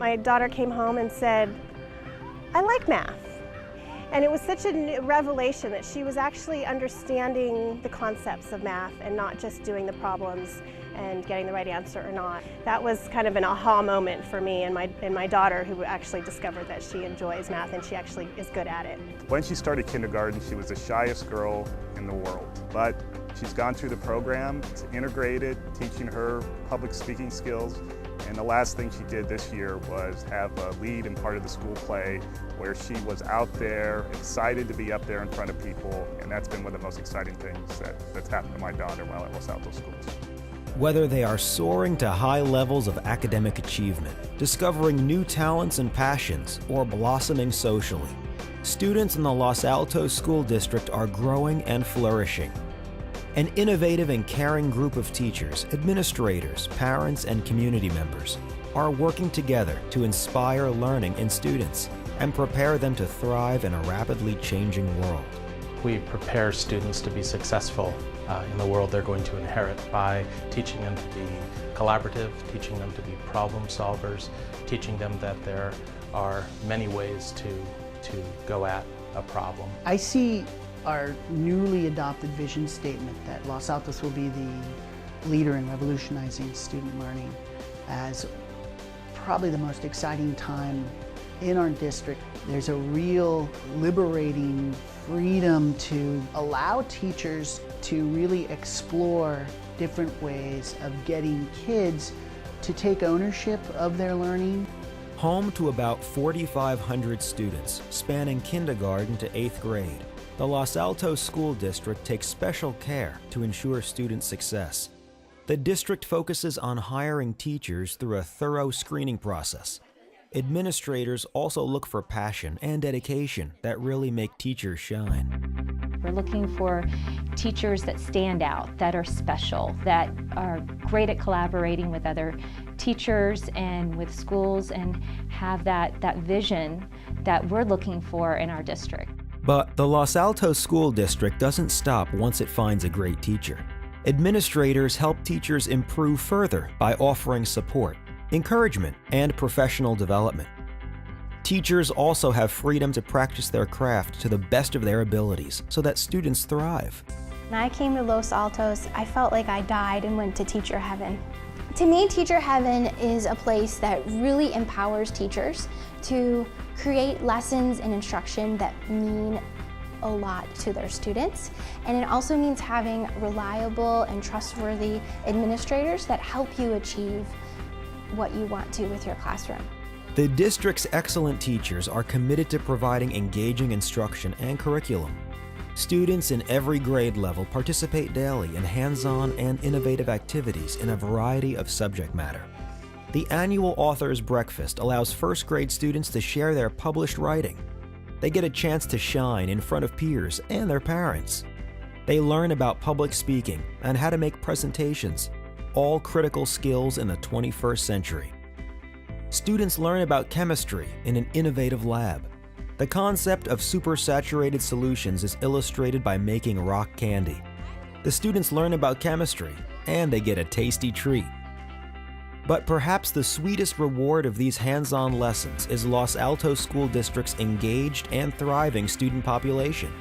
My daughter came home and said, "I like math." And it was such a revelation that she was actually understanding the concepts of math and not just doing the problems and getting the right answer or not. That was kind of an aha moment for me and my daughter, who actually discovered that she enjoys math and she actually is good at it. When she started kindergarten, she was the shyest girl in the world, but she's gone through the program. It's integrated, teaching her public speaking skills. And the last thing she did this year was have a lead in part of the school play where she was out there, excited to be up there in front of people, and that's been one of the most exciting things that's happened to my daughter while at Los Altos Schools. Whether they are soaring to high levels of academic achievement, discovering new talents and passions, or blossoming socially, students in the Los Altos School District are growing and flourishing. An innovative and caring group of teachers, administrators, parents, and community members are working together to inspire learning in students and prepare them to thrive in a rapidly changing world. We prepare students to be successful in the world they're going to inherit by teaching them to be collaborative, teaching them to be problem solvers, teaching them that there are many ways to go at a problem. I see our newly adopted vision statement that Los Altos will be the leader in revolutionizing student learning as probably the most exciting time in our district. There's a real liberating freedom to allow teachers to really explore different ways of getting kids to take ownership of their learning. Home to about 4,500 students spanning kindergarten to 8th grade, the Los Altos School District takes special care to ensure student success. The district focuses on hiring teachers through a thorough screening process. Administrators also look for passion and dedication that really make teachers shine. We're looking for teachers that stand out, that are special, that are great at collaborating with other teachers and with schools and have that vision that we're looking for in our district. But the Los Altos School District doesn't stop once it finds a great teacher. Administrators help teachers improve further by offering support, encouragement, and professional development. Teachers also have freedom to practice their craft to the best of their abilities so that students thrive. When I came to Los Altos, I felt like I died and went to teacher heaven. To me, teacher heaven is a place that really empowers teachers to create lessons and instruction that mean a lot to their students. And it also means having reliable and trustworthy administrators that help you achieve what you want to with your classroom. The district's excellent teachers are committed to providing engaging instruction and curriculum. Students in every grade level participate daily in hands-on and innovative activities in a variety of subject matter. The annual Authors Breakfast allows first grade students to share their published writing. They get a chance to shine in front of peers and their parents. They learn about public speaking and how to make presentations, all critical skills in the 21st century. Students learn about chemistry in an innovative lab. The concept of supersaturated solutions is illustrated by making rock candy. The students learn about chemistry, and they get a tasty treat. But perhaps the sweetest reward of these hands-on lessons is Los Altos School District's engaged and thriving student population.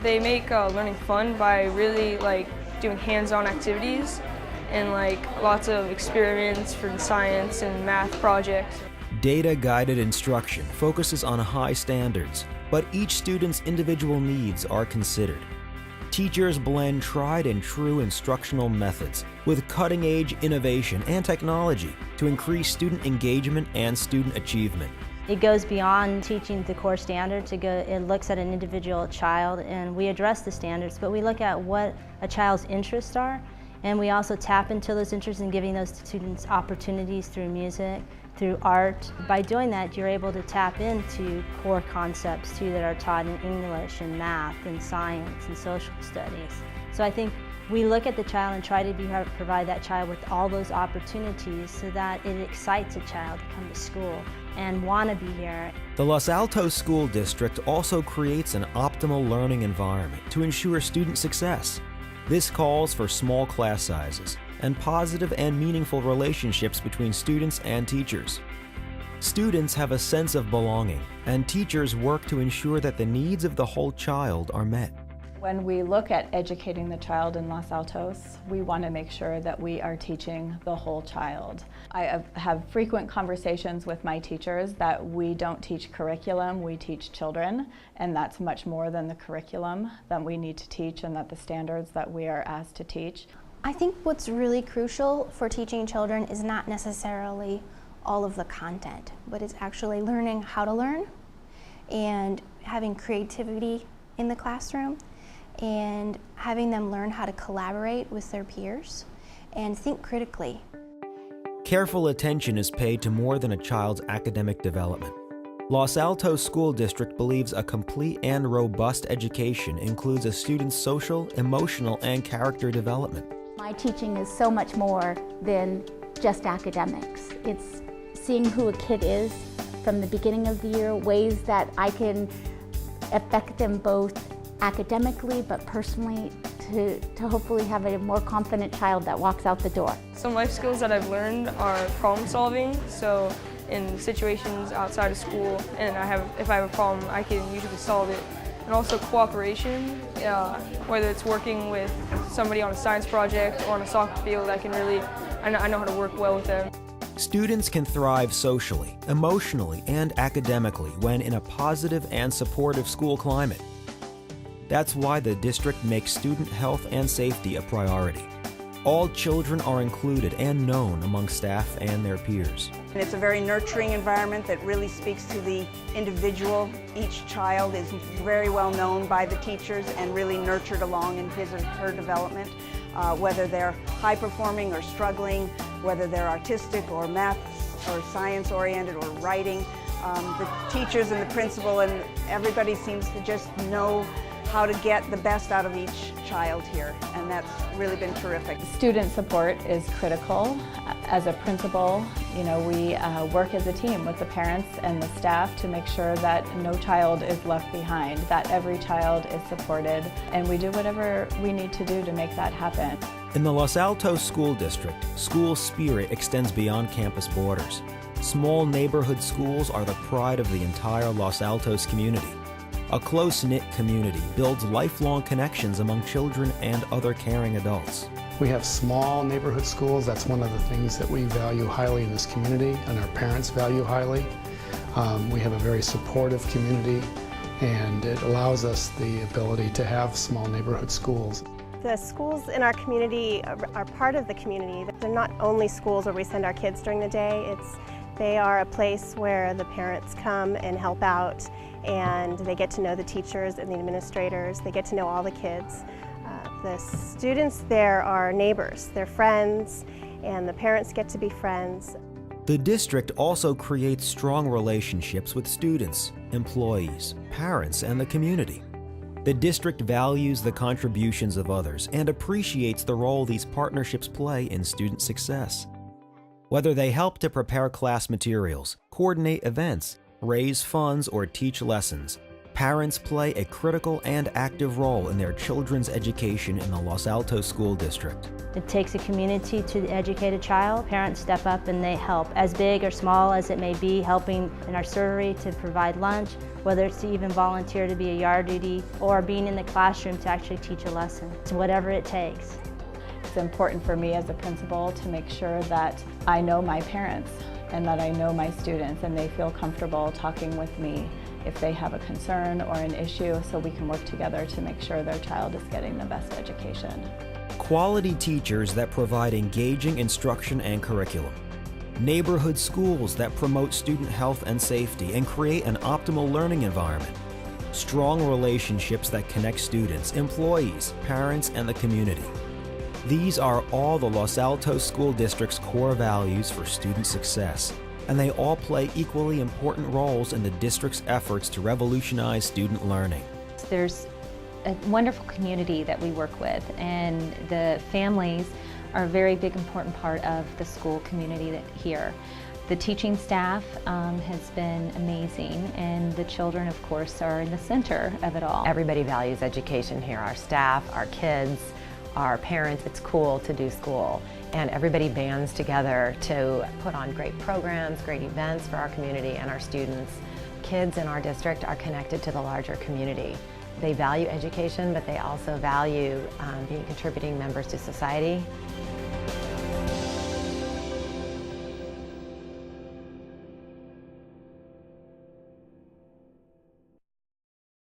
They make learning fun by really doing hands-on activities and lots of experiments for science and math projects. Data-guided instruction focuses on high standards, but each student's individual needs are considered. Teachers blend tried and true instructional methods with cutting-edge innovation and technology to increase student engagement and student achievement. It goes beyond teaching the core standards. It looks at an individual child, and we address the standards, but we look at what a child's interests are, and we also tap into those interests and giving those students opportunities through music, through art. By doing that, you're able to tap into core concepts too that are taught in English and math and science and social studies. So I think we look at the child and try to provide that child with all those opportunities so that it excites a child to come to school and want to be here. The Los Altos School District also creates an optimal learning environment to ensure student success. This calls for small class sizes and positive and meaningful relationships between students and teachers. Students have a sense of belonging, and teachers work to ensure that the needs of the whole child are met. When we look at educating the child in Los Altos, we want to make sure that we are teaching the whole child. I have frequent conversations with my teachers that we don't teach curriculum, we teach children, and that's much more than the curriculum that we need to teach and that the standards that we are asked to teach. I think what's really crucial for teaching children is not necessarily all of the content, but it's actually learning how to learn and having creativity in the classroom and having them learn how to collaborate with their peers and think critically. Careful attention is paid to more than a child's academic development. Los Altos School District believes a complete and robust education includes a student's social, emotional, and character development. My teaching is so much more than just academics. It's seeing who a kid is from the beginning of the year, ways that I can affect them both academically but personally to hopefully have a more confident child that walks out the door. Some life skills that I've learned are problem solving. So in situations outside of school, and if I have a problem, I can usually solve it. And also cooperation, whether it's working with somebody on a science project or on a soccer field, I know how to work well with them. Students can thrive socially, emotionally, and academically when in a positive and supportive school climate. That's why the district makes student health and safety a priority. All children are included and known among staff and their peers. And it's a very nurturing environment that really speaks to the individual. Each child is very well known by the teachers and really nurtured along in his or her development, whether they're high performing or struggling, whether they're artistic or math or science oriented or writing. The teachers and the principal and everybody seems to just know how to get the best out of each child here, and that's really been terrific. Student support is critical. As a principal, we work as a team with the parents and the staff to make sure that no child is left behind, that every child is supported, and we do whatever we need to do to make that happen. In the Los Altos School District, school spirit extends beyond campus borders. Small neighborhood schools are the pride of the entire Los Altos community. A close-knit community builds lifelong connections among children and other caring adults. We have small neighborhood schools. That's one of the things that we value highly in this community and our parents value highly. We have a very supportive community, and it allows us the ability to have small neighborhood schools. The schools in our community are part of the community. They're not only schools where we send our kids during the day. They are a place where the parents come and help out, and they get to know the teachers and the administrators. They get to know all the kids. The students there are neighbors, they're friends, and the parents get to be friends. The district also creates strong relationships with students, employees, parents, and the community. The district values the contributions of others and appreciates the role these partnerships play in student success. Whether they help to prepare class materials, coordinate events, raise funds, or teach lessons, parents play a critical and active role in their children's education in the Los Altos School District. It takes a community to educate a child. Parents step up and they help, as big or small as it may be, helping in our surgery to provide lunch, whether it's to even volunteer to be a yard duty or being in the classroom to actually teach a lesson. It's whatever it takes. It's important for me as a principal to make sure that I know my parents and that I know my students and they feel comfortable talking with me if they have a concern or an issue, so we can work together to make sure their child is getting the best education. Quality teachers that provide engaging instruction and curriculum. Neighborhood schools that promote student health and safety and create an optimal learning environment. Strong relationships that connect students, employees, parents, and the community. These are all the Los Altos School District's core values for student success, and they all play equally important roles in the district's efforts to revolutionize student learning. There's a wonderful community that we work with, and the families are a very big important part of the school community here. The teaching staff has been amazing, and the children, of course, are in the center of it all. Everybody values education here, our staff, our kids, our parents, it's cool to do school. And everybody bands together to put on great programs, great events for our community and our students. Kids in our district are connected to the larger community. They value education, but they also value being contributing members to society.